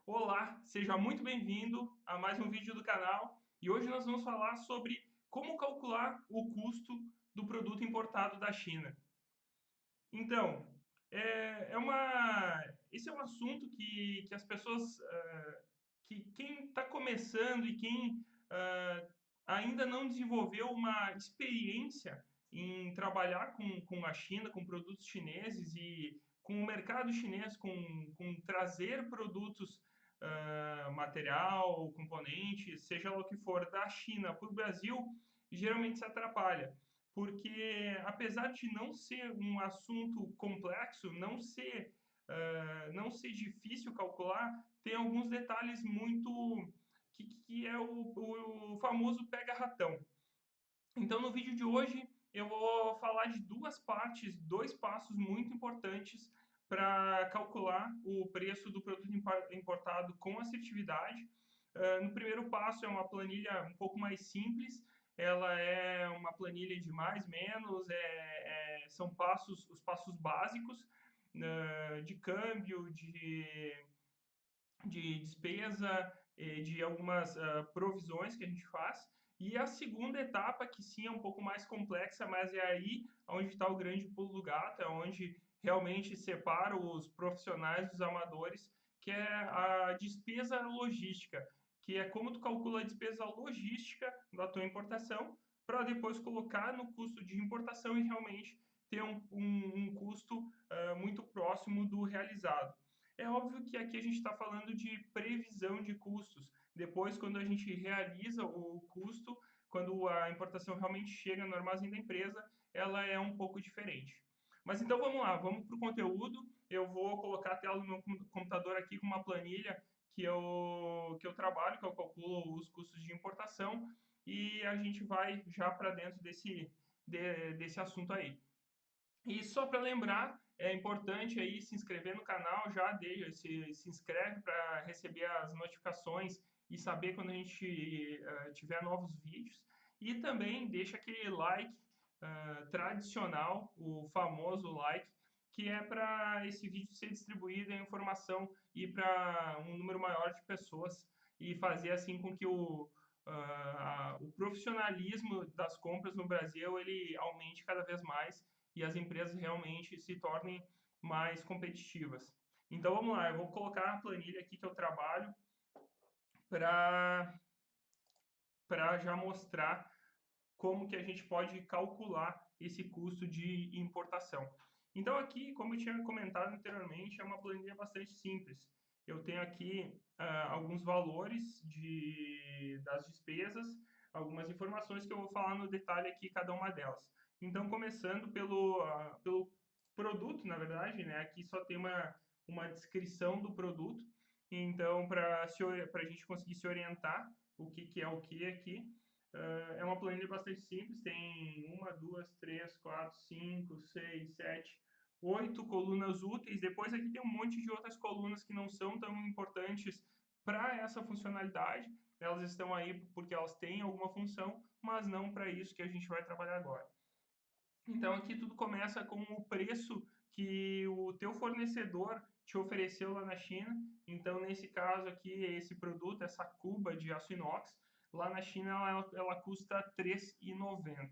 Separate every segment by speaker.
Speaker 1: Olá, seja muito bem-vindo a mais um vídeo do canal e hoje nós vamos falar sobre como calcular o custo do produto importado da China. Então, esse é um assunto que as pessoas, que quem está começando e quem ainda não desenvolveu uma experiência em trabalhar com a China, com produtos chineses e com o mercado chinês, com trazer produtos, material, componentes, seja lá o que for, da China para o Brasil, geralmente se atrapalha porque apesar de não ser um assunto complexo, não ser difícil calcular, tem alguns detalhes muito que é o famoso pega-ratão. Então, no vídeo de hoje, eu vou falar de duas partes, dois passos muito importantes para calcular o preço do produto importado com assertividade. No primeiro passo, é uma planilha um pouco mais simples, ela é uma planilha de mais, menos, são os passos básicos de câmbio, de despesa, de algumas provisões que a gente faz. E a segunda etapa, que sim é um pouco mais complexa, mas é aí onde está o grande pulo do gato, é onde realmente separa os profissionais dos amadores, que é a despesa logística, que é como tu calcula a despesa logística da tua importação para depois colocar no custo de importação e realmente ter um custo muito próximo do realizado. É óbvio que aqui a gente está falando de previsão de custos. Depois, quando a gente realiza o custo, quando a importação realmente chega no armazém da empresa, ela é um pouco diferente. Mas então vamos lá, vamos para o conteúdo. Eu vou colocar a tela do meu computador aqui com uma planilha que eu trabalho, que eu calculo os custos de importação, e a gente vai já para dentro desse assunto aí. E só para lembrar, é importante aí se inscrever no canal, se inscreve para receber as notificações e saber quando a gente tiver novos vídeos. E também deixa aquele like tradicional, o famoso like, que é para esse vídeo ser distribuído e a informação ir para um número maior de pessoas e fazer assim com que o profissionalismo das compras no Brasil ele aumente cada vez mais e as empresas realmente se tornem mais competitivas. Então vamos lá, eu vou colocar a planilha aqui que eu trabalho para já mostrar como que a gente pode calcular esse custo de importação. Então aqui, como eu tinha comentado anteriormente, é uma planilha bastante simples. Eu tenho aqui alguns valores das despesas, algumas informações que eu vou falar no detalhe aqui, cada uma delas. Então, começando pelo produto, na verdade, né? Aqui só tem uma descrição do produto. Então, para a gente conseguir se orientar que é o que aqui, é uma planilha bastante simples, tem uma, duas, três, quatro, cinco, seis, sete, oito colunas úteis. Depois aqui tem um monte de outras colunas que não são tão importantes para essa funcionalidade. Elas estão aí porque elas têm alguma função, mas não para isso que a gente vai trabalhar agora. Então aqui tudo começa com o preço que o teu fornecedor te ofereceu lá na China. Então nesse caso aqui, esse produto, essa cuba de aço inox, lá na China ela custa R$ 3,90.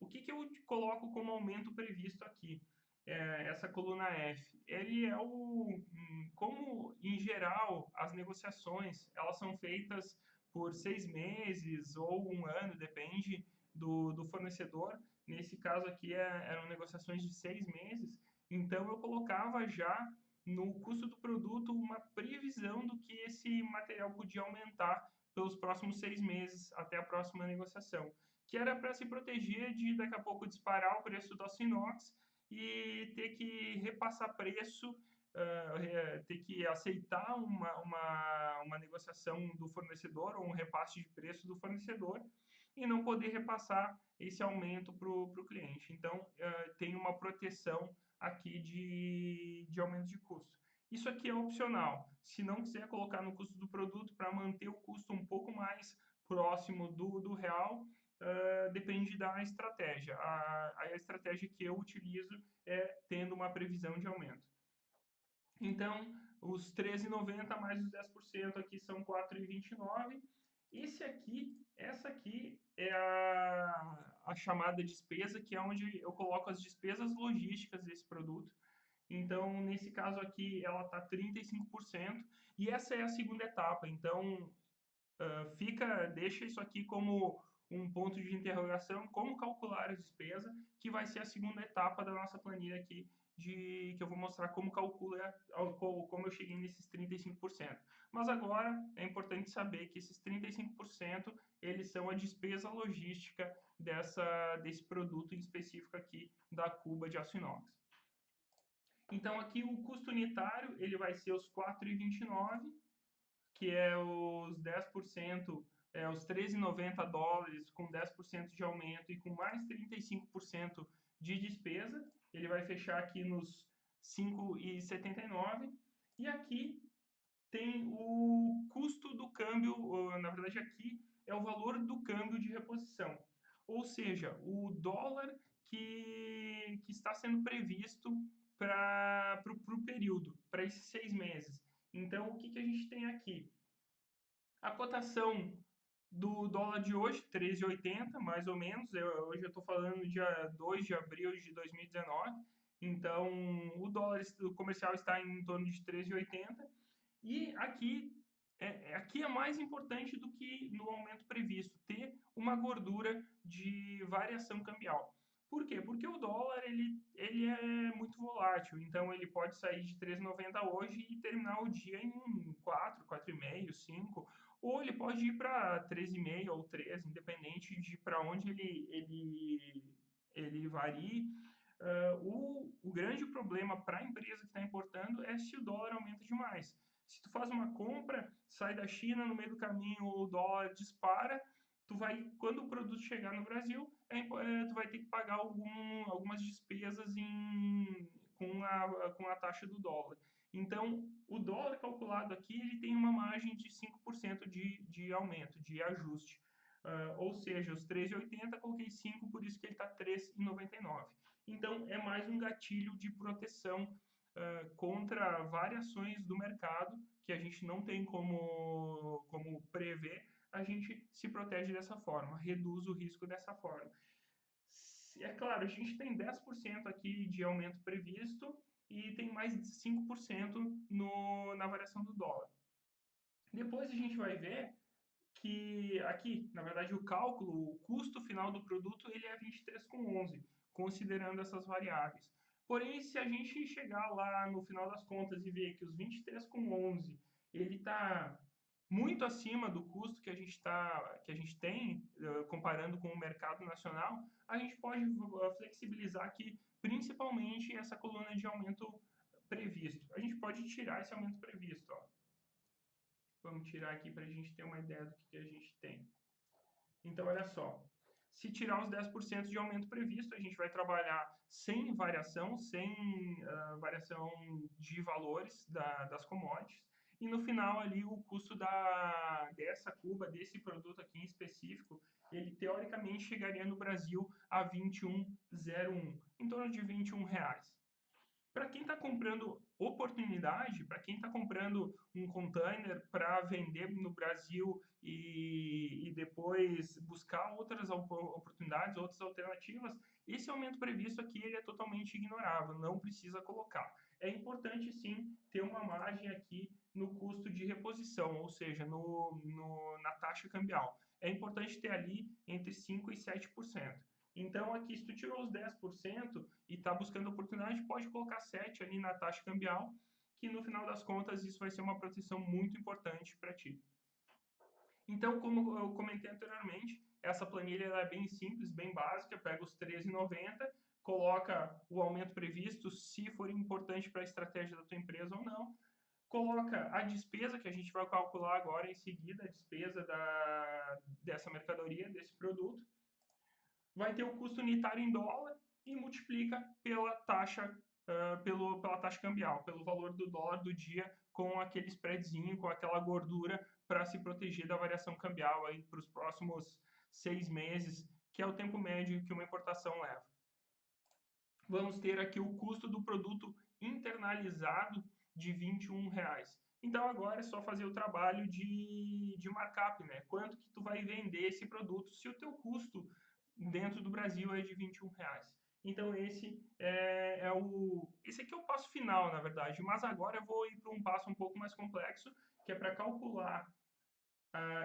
Speaker 1: O que eu coloco como aumento previsto aqui? Essa coluna F. Ele é como em geral as negociações elas são feitas por 6 meses ou um ano, depende do fornecedor. Nesse caso aqui eram negociações de 6 meses, então eu colocava já no custo do produto uma previsão do que esse material podia aumentar pelos próximos 6 meses até a próxima negociação, que era para se proteger de daqui a pouco disparar o preço do aço inox e ter que repassar preço, ter que aceitar uma negociação do fornecedor ou um repasse de preço do fornecedor e não poder repassar esse aumento para o cliente. Então, tem uma proteção aqui de aumento de custo. Isso aqui é opcional. Se não quiser colocar no custo do produto para manter o custo um pouco mais próximo do real, depende da estratégia. A estratégia que eu utilizo é tendo uma previsão de aumento. Então, os 13,90 mais os 10% aqui são 4,29. Essa aqui é a chamada despesa, que é onde eu coloco as despesas logísticas desse produto. Então, nesse caso aqui, ela está 35%, e essa é a segunda etapa. Então, deixa isso aqui como um ponto de interrogação, como calcular a despesa, que vai ser a segunda etapa da nossa planilha aqui, que eu vou mostrar como calcula, como eu cheguei nesses 35%. Mas agora é importante saber que esses 35% eles são a despesa logística desse produto em específico aqui da cuba de aço inox. Então aqui o custo unitário ele vai ser os 4,29, que é os 10%, os 13,90 dólares com 10% de aumento e com mais 35% de despesa. Ele vai fechar aqui nos 5,79. E aqui tem o custo do câmbio, na verdade aqui é o valor do câmbio de reposição, ou seja, o dólar que está sendo previsto para o período, para esses 6 meses. Então, o que a gente tem aqui? A cotação do dólar de hoje, 13,80, mais ou menos. Hoje eu estou falando dia 2 de abril de 2019. Então, o dólar comercial está em torno de 13,80. E aqui é mais importante do que no aumento previsto, ter uma gordura de variação cambial. Por quê? Porque o dólar ele é muito volátil, então ele pode sair de 3,90 hoje e terminar o dia em 4, 4,5, 5, ou ele pode ir para 3,5 ou 3, independente de para onde ele varie. O grande problema para a empresa que está importando é se o dólar aumenta demais. Se tu faz uma compra, sai da China, no meio do caminho o dólar dispara, quando o produto chegar no Brasil, tu vai ter que pagar algumas despesas com a taxa do dólar. Então, o dólar calculado aqui ele tem uma margem de 5% de aumento, de ajuste. Ou seja, os 3,80 coloquei 5, por isso que ele está 3,99. Então, é mais um gatilho de proteção contra variações do mercado que a gente não tem como prever. A gente se protege dessa forma, reduz o risco dessa forma. É claro, a gente tem 10% aqui de aumento previsto e tem mais de 5% na variação do dólar. Depois a gente vai ver que aqui, na verdade, o cálculo, o custo final do produto, ele é 23,11, considerando essas variáveis. Porém, se a gente chegar lá no final das contas e ver que os 23,11 ele está muito acima do custo que a gente tem, comparando com o mercado nacional, a gente pode flexibilizar aqui, principalmente essa coluna de aumento previsto. A gente pode tirar esse aumento previsto, ó. Vamos tirar aqui para a gente ter uma ideia do que a gente tem. Então, olha só. Se tirar os 10% de aumento previsto, a gente vai trabalhar sem variação variação de valores das commodities. E no final ali, o custo dessa cuba, desse produto aqui em específico, ele teoricamente chegaria no Brasil a 21,01, em torno de R$ 21. Para quem está comprando oportunidade, para quem está comprando um container para vender no Brasil e depois buscar outras oportunidades, outras alternativas, esse aumento previsto aqui ele é totalmente ignorável, não precisa colocar. É importante sim ter uma margem aqui no custo de reposição, ou seja, na taxa cambial. É importante ter ali entre 5% e 7%. Então, aqui, se tu tirou os 10% e está buscando oportunidade, pode colocar 7 ali na taxa cambial, que no final das contas isso vai ser uma proteção muito importante para ti. Então, como eu comentei anteriormente, essa planilha é bem simples, bem básica, pega os 13,90, coloca o aumento previsto, se for importante para a estratégia da tua empresa ou não, coloca a despesa, que a gente vai calcular agora em seguida, a despesa dessa mercadoria, desse produto, vai ter o custo unitário em dólar e multiplica pela taxa, pela taxa cambial, pelo valor do dólar do dia, com aquele spreadzinho, com aquela gordura, para se proteger da variação cambial para os próximos 6 meses, que é o tempo médio que uma importação leva. Vamos ter aqui o custo do produto internalizado de R$ 21. Então agora é só fazer o trabalho de markup, né? Quanto que tu vai vender esse produto se o teu custo dentro do Brasil é de R$ 21. Então esse aqui é o passo final, na verdade. Mas agora eu vou ir para um passo um pouco mais complexo, que é para calcular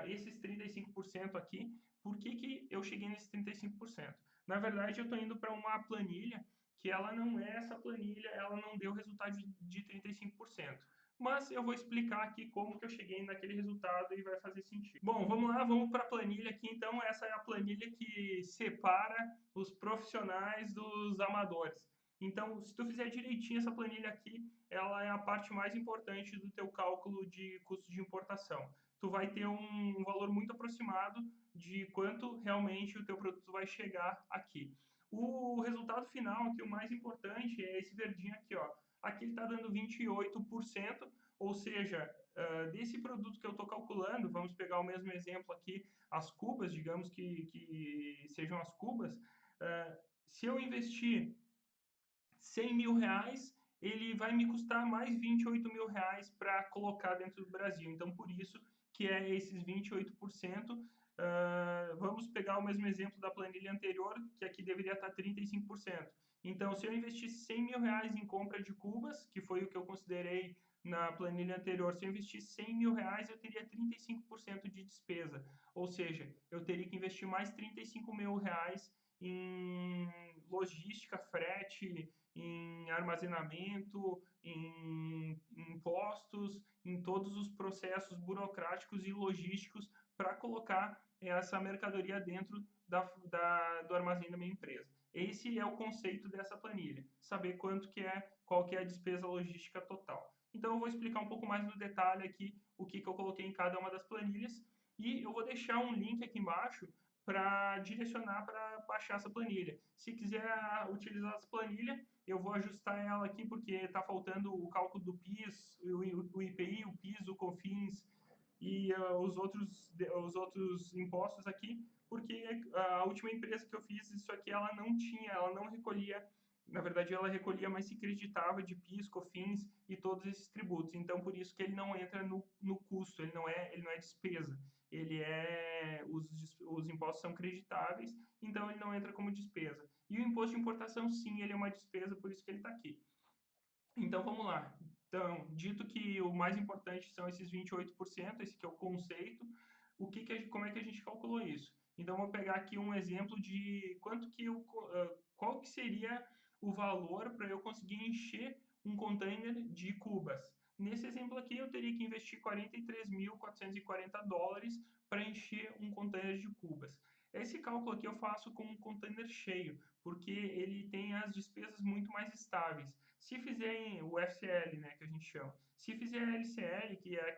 Speaker 1: esses 35% aqui. Por que eu cheguei nesses 35%? Na verdade, eu estou indo para uma planilha que ela não é essa planilha, ela não deu resultado de 35%. Mas eu vou explicar aqui como que eu cheguei naquele resultado e vai fazer sentido. Bom, vamos lá, vamos para a planilha aqui. Então, essa é a planilha que separa os profissionais dos amadores. Então, se tu fizer direitinho essa planilha aqui, ela é a parte mais importante do teu cálculo de custo de importação. Tu vai ter um valor muito aproximado de quanto realmente o teu produto vai chegar aqui. O resultado final aqui, o mais importante, é esse verdinho aqui, ó. Aqui ele está dando 28%, ou seja, desse produto que eu estou calculando, vamos pegar o mesmo exemplo aqui, as cubas, digamos que sejam as cubas, se eu investir R$ 100.000, ele vai me custar mais R$ 28.000 para colocar dentro do Brasil. Então, por isso que é esses 28%. Vamos pegar o mesmo exemplo da planilha anterior, que aqui deveria estar 35%. Então, se eu investisse R$ 100.000 em compra de cubas, que foi o que eu considerei na planilha anterior, se eu investisse R$ 100.000, eu teria 35% de despesa. Ou seja, eu teria que investir mais R$ 35.000 em logística, frete, em armazenamento, em impostos, em todos os processos burocráticos e logísticos para colocar essa mercadoria dentro do armazém da minha empresa. Esse é o conceito dessa planilha, saber qual que é a despesa logística total. Então eu vou explicar um pouco mais no detalhe aqui o que eu coloquei em cada uma das planilhas e eu vou deixar um link aqui embaixo para direcionar para baixar essa planilha. Se quiser utilizar essa planilha, eu vou ajustar ela aqui porque está faltando o cálculo do PIS, o IPI, o PIS, o COFINS e os outros impostos aqui, porque a última empresa que eu fiz isso aqui, ela não recolhia, na verdade ela recolhia, mas se creditava de PIS, COFINS e todos esses tributos. Então, por isso que ele não entra no custo, ele não é despesa. Os impostos são creditáveis, então ele não entra como despesa. E o imposto de importação, sim, ele é uma despesa, por isso que ele está aqui. Então, vamos lá. Então, dito que o mais importante são esses 28%, esse que é o conceito, como é que a gente calculou isso? Então, vou pegar aqui um exemplo de qual que seria o valor para eu conseguir encher um container de cubas. Nesse exemplo aqui, eu teria que investir $43.440 para encher um container de cubas. Esse cálculo aqui eu faço com um container cheio, porque ele tem as despesas muito mais estáveis. Se fizerem o FCL, né, que a gente chama, se fizer a LCL, que é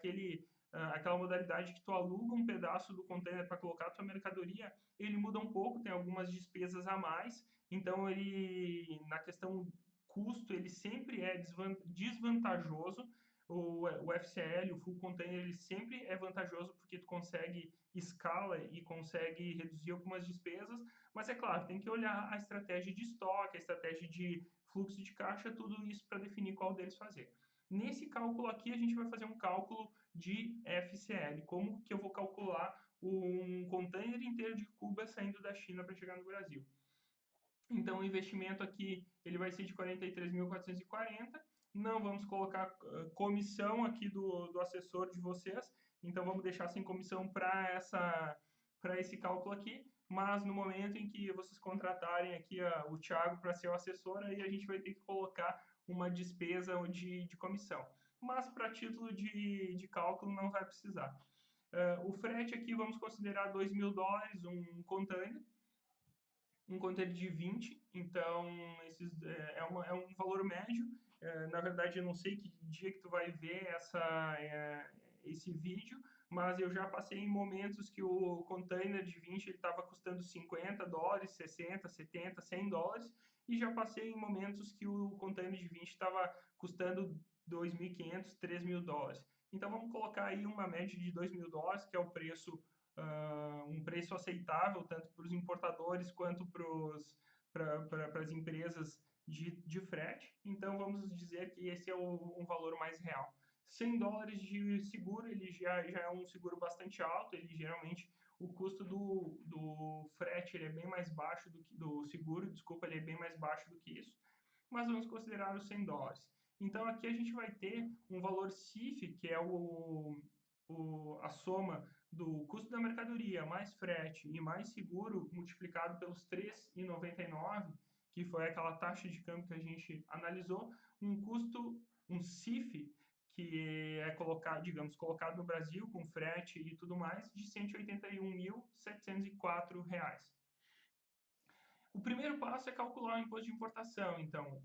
Speaker 1: aquela modalidade que tu aluga um pedaço do container para colocar a tua mercadoria, ele muda um pouco, tem algumas despesas a mais, então ele, na questão custo, ele sempre é desvantajoso. O FCL, o Full Container, ele sempre é vantajoso porque tu consegue escala e consegue reduzir algumas despesas, mas é claro, tem que olhar a estratégia de estoque, a estratégia de fluxo de caixa, tudo isso para definir qual deles fazer. Nesse cálculo aqui, a gente vai fazer um cálculo de FCL, como que eu vou calcular um container inteiro de cubas saindo da China para chegar no Brasil. Então, o investimento aqui ele vai ser de 43.440. Não vamos colocar comissão aqui do assessor de vocês, então vamos deixar sem comissão para esse cálculo aqui. Mas no momento em que vocês contratarem aqui o Thiago para ser o assessor, aí a gente vai ter que colocar uma despesa de comissão. Mas para título de cálculo não vai precisar. O frete aqui vamos considerar $2.000 um container de 20, então é um valor médio. Na verdade, eu não sei que dia que tu vai ver esse vídeo, mas eu já passei em momentos que o container de 20 estava custando $50, 60, 70, $100, e já passei em momentos que o container de 20 estava custando $2.500, $3.000. Então vamos colocar aí uma média de $2.000, que é o preço um preço aceitável tanto para os importadores quanto para as empresas de frete, então vamos dizer que esse é um valor mais real. $100 de seguro, ele já é um seguro bastante alto, ele geralmente, o custo do frete ele é bem mais baixo do que do seguro, desculpa, ele é bem mais baixo do que isso, mas vamos considerar os $100. Então aqui a gente vai ter um valor CIF, que é a soma do custo da mercadoria mais frete e mais seguro multiplicado pelos 3,99, que foi aquela taxa de câmbio que a gente analisou, um CIF, que é colocado, digamos, colocado no Brasil com frete e tudo mais, de R$ 181.704. O primeiro passo é calcular o imposto de importação. Então,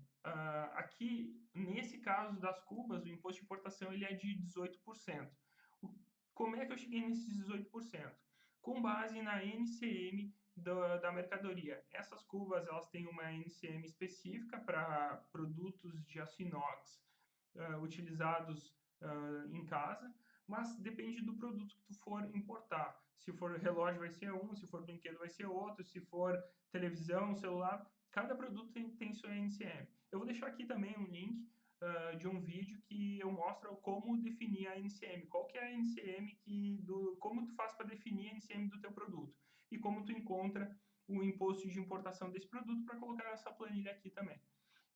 Speaker 1: aqui, nesse caso das cubas, o imposto de importação ele é de 18%. Como é que eu cheguei nesses 18%? Com base na NCM da mercadoria. Essas cubas elas têm uma NCM específica para produtos de aço inox utilizados em casa, mas depende do produto que tu for importar. Se for relógio vai ser um, se for brinquedo vai ser outro, se for televisão, celular, cada produto tem sua NCM. Eu vou deixar aqui também um link de um vídeo que eu mostro como definir a NCM, qual que é a NCM como tu faz para definir a NCM do teu produto e como tu encontra o imposto de importação desse produto para colocar nessa planilha aqui também.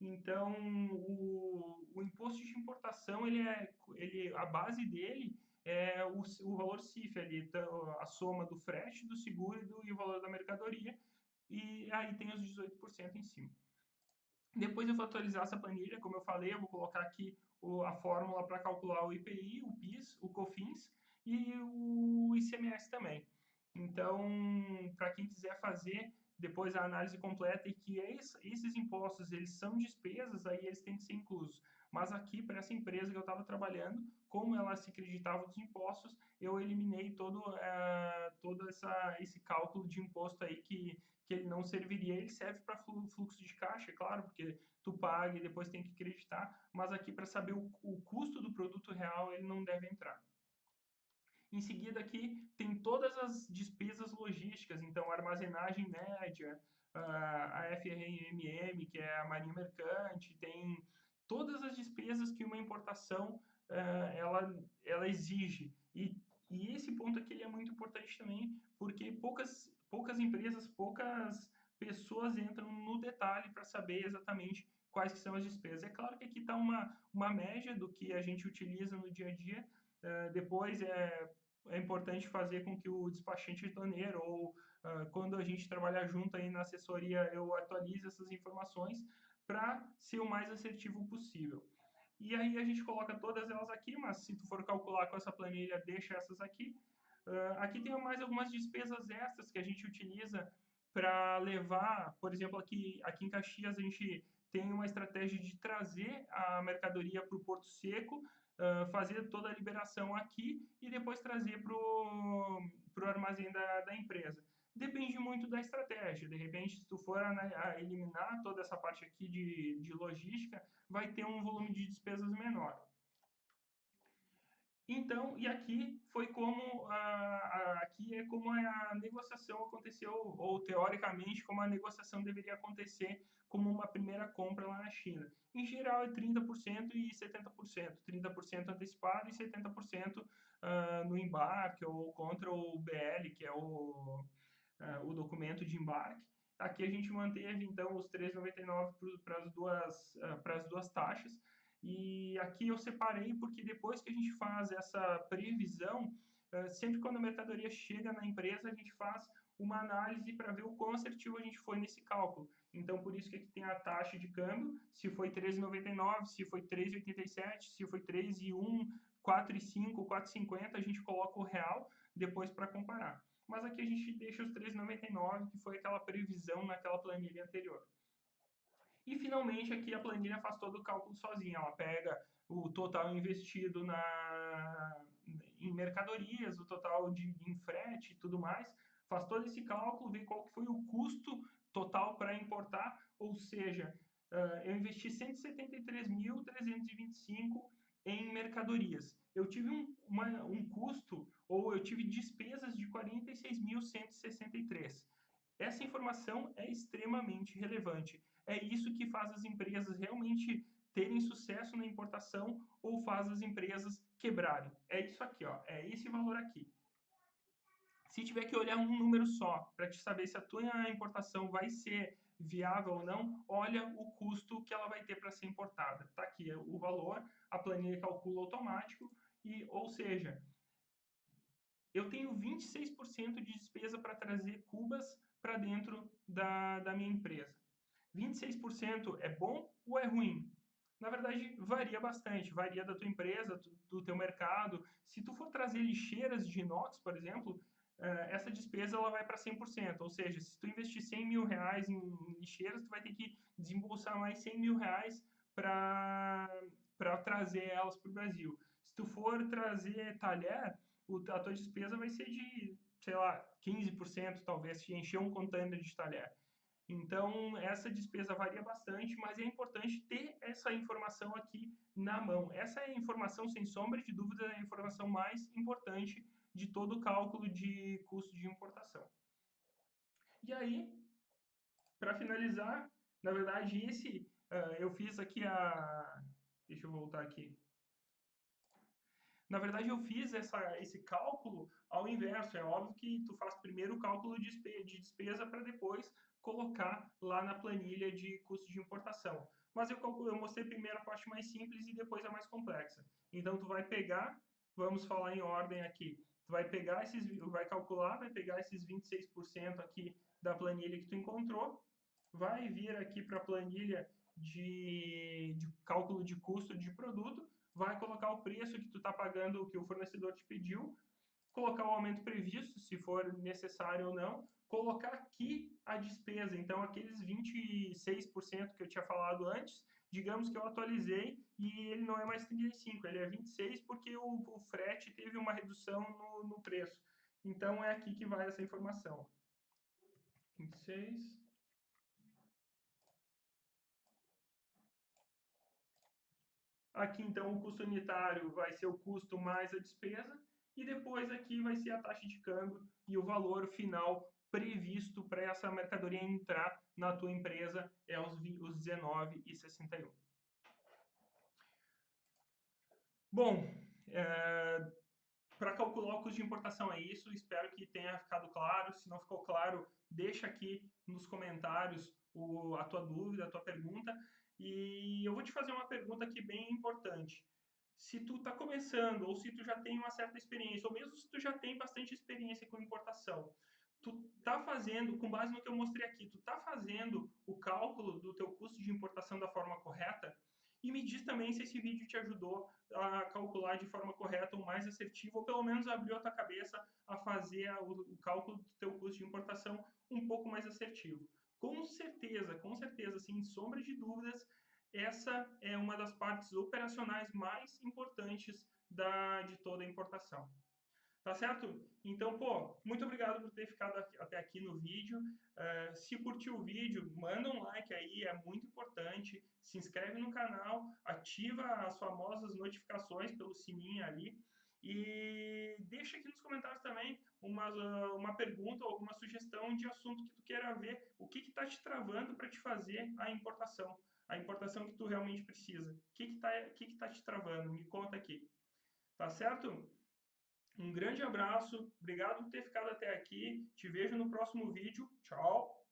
Speaker 1: Então, o imposto de importação, a base dele é o valor CIF ali, então, a soma do frete, do seguro e o valor da mercadoria, e aí tem os 18% em cima. Depois eu vou atualizar essa planilha, como eu falei, eu vou colocar aqui a fórmula para calcular o IPI, o PIS, o COFINS e o ICMS também. Então, para quem quiser fazer depois a análise completa e que esses impostos eles são despesas, aí eles têm que ser inclusos. Mas aqui, para essa empresa que eu estava trabalhando, como ela se acreditava dos impostos, eu eliminei todo esse cálculo de imposto aí que ele não serviria. Ele serve para fluxo de caixa, é claro, porque tu paga e depois tem que acreditar, mas aqui para saber o custo do produto real ele não deve entrar. Em seguida aqui tem todas as despesas logísticas, então armazenagem média, a FRMM, que é a Marinha Mercante, tem todas as despesas que uma importação ela exige. E esse ponto aqui ele é muito importante também, porque poucas empresas, poucas pessoas entram no detalhe para saber exatamente quais que são as despesas. É claro que aqui está uma média do que a gente utiliza no dia a dia, depois é importante fazer com que o despachante aduaneiro ou quando a gente trabalhar junto aí na assessoria, eu atualize essas informações para ser o mais assertivo possível. E aí a gente coloca todas elas aqui, mas se tu for calcular com essa planilha, deixa essas aqui. Aqui tem mais algumas despesas extras que a gente utiliza para levar, por exemplo, aqui em Caxias a gente tem uma estratégia de trazer a mercadoria para o Porto Seco, fazer toda a liberação aqui e depois trazer para o armazém da empresa. Depende muito da estratégia. De repente, se tu for a eliminar toda essa parte aqui de logística, vai ter um volume de despesas menor. Então, e aqui foi aqui é como a negociação aconteceu, ou teoricamente, como a negociação deveria acontecer como uma primeira compra lá na China. Em geral é 30% e 70%, 30% antecipado e 70% no embarque ou contra o BL, que é o documento de embarque. Aqui a gente manteve, então, os 3,99 para as duas taxas. E aqui eu separei porque depois que a gente faz essa previsão, sempre quando a mercadoria chega na empresa, a gente faz uma análise para ver o quão assertivo a gente foi nesse cálculo. Então, por isso que aqui tem a taxa de câmbio, se foi 13,99, se foi 3,87, se foi 3,1, 4,5, 4,50, a gente coloca o real depois para comparar. Mas aqui a gente deixa os 3,99, que foi aquela previsão naquela planilha anterior. E finalmente aqui a planilha faz todo o cálculo sozinha. Ela pega o total investido em mercadorias, o total em frete e tudo mais, faz todo esse cálculo, vê qual que foi o custo total para importar, ou seja, eu investi 173.325 em mercadorias. Eu tive um custo, ou eu tive despesas de 46.163. Essa informação é extremamente relevante. É isso que faz as empresas realmente terem sucesso na importação ou faz as empresas quebrarem. É isso aqui, ó, é esse valor aqui. Se tiver que olhar um número só para te saber se a tua importação vai ser viável ou não, olha o custo que ela vai ter para ser importada. Tá aqui o valor, a planilha calcula automático, e, ou seja, eu tenho 26% de despesa para trazer cubas para dentro da minha empresa. 26% é bom ou é ruim? Na verdade, varia bastante, varia da tua empresa, do teu mercado. Se tu for trazer lixeiras de inox, por exemplo, essa despesa ela vai para 100%, ou seja, se tu investir 100 mil reais em lixeiras, tu vai ter que desembolsar mais 100 mil reais para trazer elas para o Brasil. Se tu for trazer talher, a tua despesa vai ser de, sei lá, 15%, talvez, se encher um container de talher. Então, essa despesa varia bastante, mas é importante ter essa informação aqui na mão. Essa é a informação, sem sombra de dúvida, é a informação mais importante de todo o cálculo de custo de importação. E aí, para finalizar, na verdade, eu fiz aqui a... Deixa eu voltar aqui. Na verdade, eu fiz esse cálculo ao inverso. É óbvio que tu faz primeiro o cálculo de despesa para depois colocar lá na planilha de custo de importação. Mas eu mostrei primeiro a parte mais simples e depois a mais complexa. Então, tu vai pegar, vamos falar em ordem aqui, tu vai pegar vai calcular, vai pegar esses 26% aqui da planilha que tu encontrou, vai vir aqui para a planilha de cálculo de custo de produto, vai colocar o preço que tu está pagando, o que o fornecedor te pediu, colocar o aumento previsto, se for necessário ou não, colocar aqui a despesa. Então, aqueles 26% que eu tinha falado antes, digamos que eu atualizei e ele não é mais 35, ele é 26 porque o frete teve uma redução no preço. Então, é aqui que vai essa informação. 26... Aqui, então, o custo unitário vai ser o custo mais a despesa, e depois aqui vai ser a taxa de câmbio e o valor final previsto para essa mercadoria entrar na tua empresa é os 19,61. Bom, para calcular o custo de importação é isso, espero que tenha ficado claro. Se não ficou claro, deixa aqui nos comentários a tua dúvida, a tua pergunta. E eu vou te fazer uma pergunta aqui bem importante. Se tu está começando, ou se tu já tem uma certa experiência, ou mesmo se tu já tem bastante experiência com importação, tu está fazendo, com base no que eu mostrei aqui, tu está fazendo o cálculo do teu custo de importação da forma correta? E me diz também se esse vídeo te ajudou a calcular de forma correta ou mais assertiva, ou pelo menos abriu a tua cabeça a fazer o cálculo do teu custo de importação um pouco mais assertivo. Com certeza, sem sombra de dúvidas, essa é uma das partes operacionais mais importantes de toda a importação. Tá certo? Então, pô, muito obrigado por ter ficado até aqui no vídeo. Se curtiu o vídeo, manda um like aí, é muito importante. Se inscreve no canal, ativa as famosas notificações pelo sininho ali. E deixa aqui nos comentários também uma pergunta ou alguma sugestão de assunto que tu queira ver. O que está te travando para te fazer a importação? A importação que tu realmente precisa. O que tá te travando? Me conta aqui. Tá certo? Um grande abraço, obrigado por ter ficado até aqui. Te vejo no próximo vídeo. Tchau!